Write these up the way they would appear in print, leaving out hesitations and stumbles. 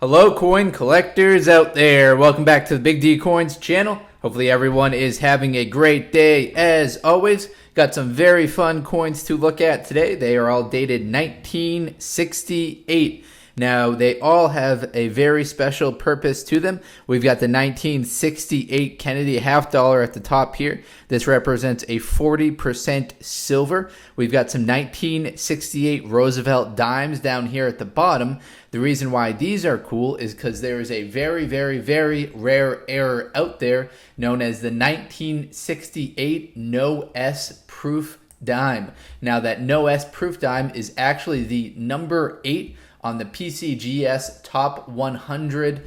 Hello, coin collectors out there. Welcome back to the Big D Coins channel. Hopefully everyone is having a great day as always. Got some very fun coins to look at today. They are all dated 1968. Now, they all have a very special purpose to them. We've got the 1968 Kennedy half dollar at the top here. This represents a 40% silver. We've got some 1968 Roosevelt dimes down here at the bottom. The reason why these are cool is because there is a very, very, very rare error out there known as the 1968 No S proof dime. Now, that No S proof dime is actually the number 8 on the PCGS top 100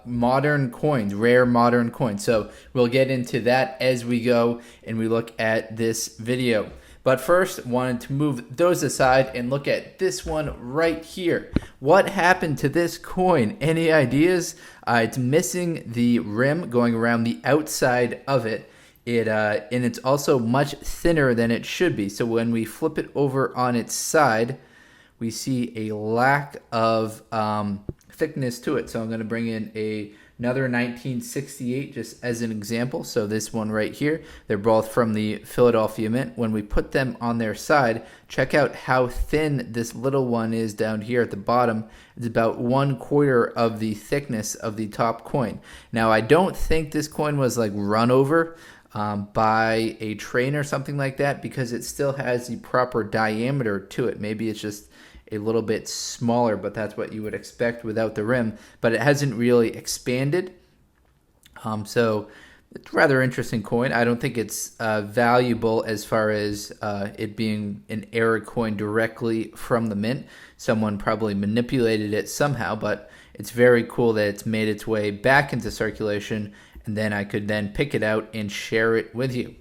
modern coins, rare modern coins. So we'll get into that as we go and we look at this video. But first, wanted to move those aside and look at this one right here. What happened to this coin? Any ideas? It's missing the rim going around the outside of it. And it's also much thinner than it should be. So when we flip it over on its side, we see a lack of thickness to it. So I'm going to bring in another 1968 just as an example. So this one right here, they're both from the Philadelphia Mint. When we put them on their side, check out how thin this little one is down here at the bottom. It's about 1/4 of the thickness of the top coin. Now, I don't think this coin was like run over by a train or something like that, because it still has the proper diameter to it. Maybe it's just a little bit smaller, but that's what you would expect without the rim. But it hasn't really expanded. So it's a rather interesting coin. I don't think it's valuable as far as it being an error coin directly from the mint. Someone probably manipulated it somehow, but it's very cool that it's made its way back into circulation, and then I could then pick it out and share it with you.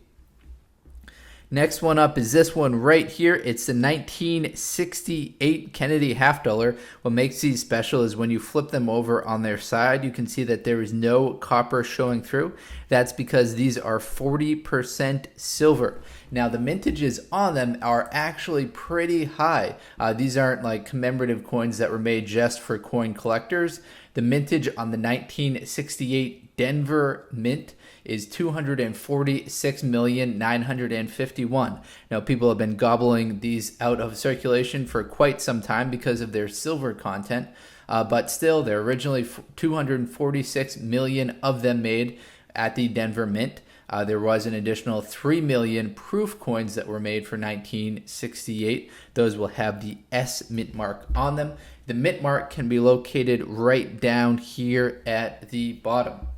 Next one up is this one right here. It's the 1968 Kennedy half dollar. What makes these special is when you flip them over on their side, you can see that there is no copper showing through. That's because these are 40% silver. Now, the mintages on them are actually pretty high. These aren't like commemorative coins that were made just for coin collectors. The mintage on the 1968 Denver Mint is 246,951,000. Now, people have been gobbling these out of circulation for quite some time because of their silver content, but still, there are originally 246 million of them made at the Denver Mint. There was an additional 3 million proof coins that were made for 1968. Those will have the S mint mark on them. The mint mark can be located right down here at the bottom.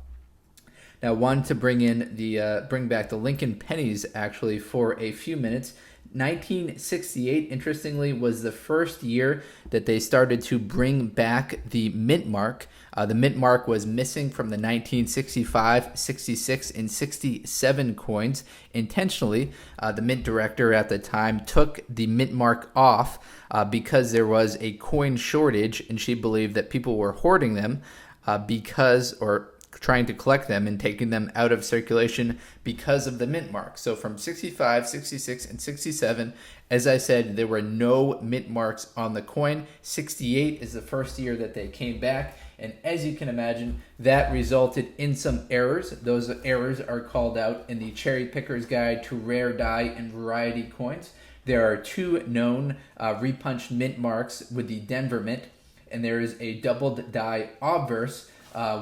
Now, I wanted to bring back the Lincoln pennies actually for a few minutes. 1968, interestingly, was the first year that they started to bring back the mint mark. The mint mark was missing from the 1965, 66, and 67 coins intentionally. The mint director at the time took the mint mark off because there was a coin shortage, and she believed that people were hoarding them trying to collect them and taking them out of circulation because of the mint mark. So from 65, 66, and 67, as I said, there were no mint marks on the coin. 68 is the first year that they came back. And as you can imagine, that resulted in some errors. Those errors are called out in the Cherry Picker's Guide to Rare Die and Variety Coins. There are two known repunched mint marks with the Denver Mint, and there is a doubled die obverse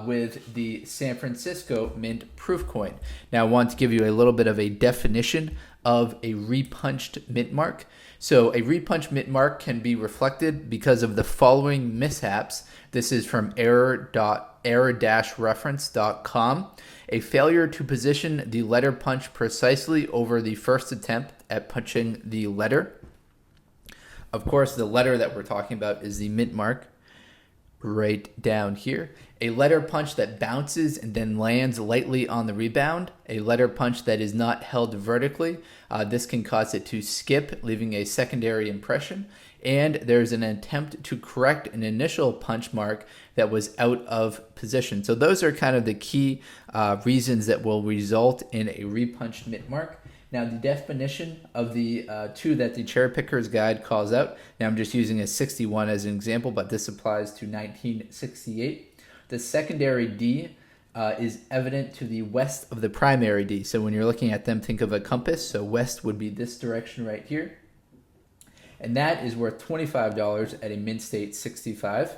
with the San Francisco Mint proof coin. Now, I want to give you a little bit of a definition of a repunched mint mark. So a repunched mint mark can be reflected because of the following mishaps. This is from error-reference.com. A failure to position the letter punch precisely over the first attempt at punching the letter. Of course, the letter that we're talking about is the mint mark right down here. A letter punch that bounces and then lands lightly on the rebound. A letter punch that is not held vertically. This can cause it to skip, leaving a secondary impression. And there's an attempt to correct an initial punch mark that was out of position. So those are kind of the key reasons that will result in a repunched mint mark. Now, the definition of the two that the Cherry Picker's Guide calls out, now I'm just using a 61 as an example, but this applies to 1968. The secondary D is evident to the west of the primary D. So when you're looking at them, think of a compass. So west would be this direction right here. And that is worth $25 at a mint state 65.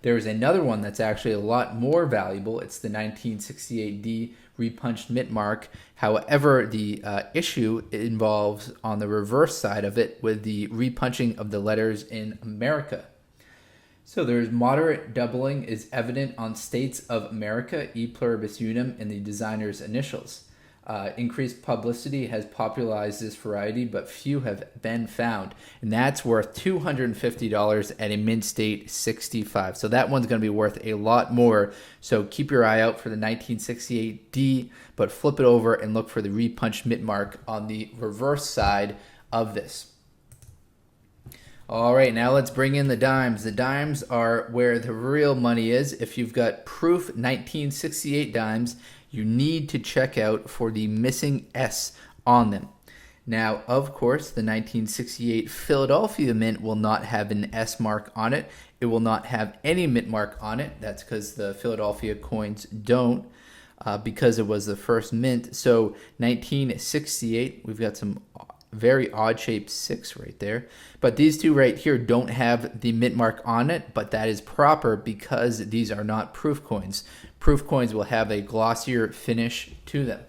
There is another one that's actually a lot more valuable. It's the 1968D repunched mint mark. However, the issue involves on the reverse side of it with the repunching of the letters in America. So there's moderate doubling is evident on States of America, E pluribus unum, in the designer's initials. Increased publicity has popularized this variety, but few have been found. And that's worth $250 at a mint state 65. So that one's going to be worth a lot more. So keep your eye out for the 1968D, but flip it over and look for the repunched mint mark on the reverse side of this. All right, now let's bring in the dimes. The dimes are where the real money is. If you've got proof 1968 dimes, you need to check out for the missing S on them. Now, of course, the 1968 Philadelphia Mint will not have an S mark on it. It will not have any mint mark on it. That's because the Philadelphia coins don't, because it was the first mint. So 1968, we've got some very odd shaped 6 right there. But these two right here don't have the mint mark on it, but that is proper because these are not proof coins. Proof coins will have a glossier finish to them.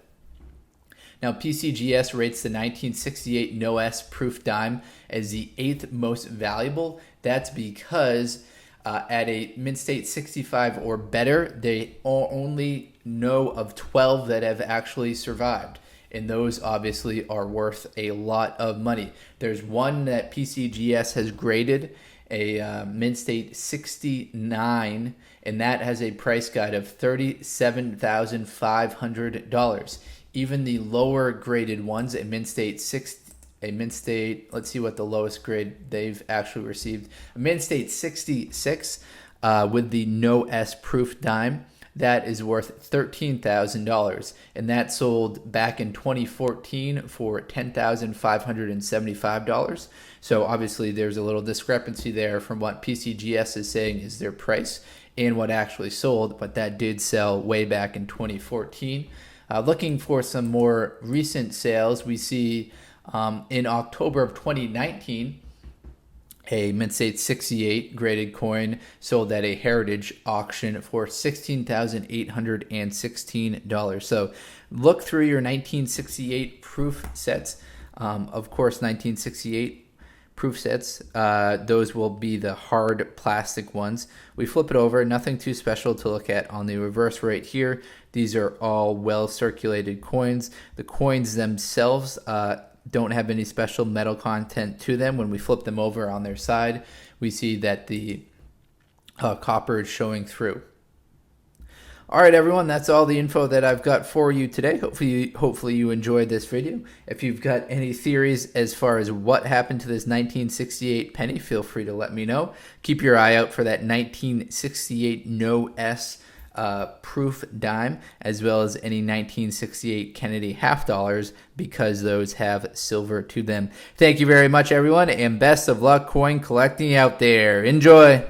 Now, PCGS rates the 1968 No S proof dime as the 8th most valuable. That's because at a mint state 65 or better, they only know of 12 that have actually survived. And those obviously are worth a lot of money. There's one that PCGS has graded, a mint state 69, and that has a price guide of $37,500. Even the lower graded ones, a mint state, let's see what the lowest grade they've actually received. A mint state 66 with the No S proof dime. That is worth $13,000, and that sold back in 2014 for $10,575. So obviously there's a little discrepancy there from what PCGS is saying is their price and what actually sold, but that did sell way back in 2014. Looking for some more recent sales, we see in October of 2019, a mint state 68 graded coin sold at a heritage auction for $16,816. So look through your 1968 proof sets. Of course, 1968 proof sets, those will be the hard plastic ones. We flip it over, nothing too special to look at on the reverse right here. These are all well circulated coins. The coins themselves don't have any special metal content to them. When we flip them over on their side, we see that the copper is showing through. All right, everyone, that's all the info that I've got for you today. Hopefully you enjoyed this video. If you've got any theories as far as what happened to this 1968 penny, feel free to let me know. Keep your eye out for that 1968 No S proof dime, as well as any 1968 Kennedy half dollars, because those have silver to them. Thank you very much, everyone, and best of luck coin collecting out there. Enjoy!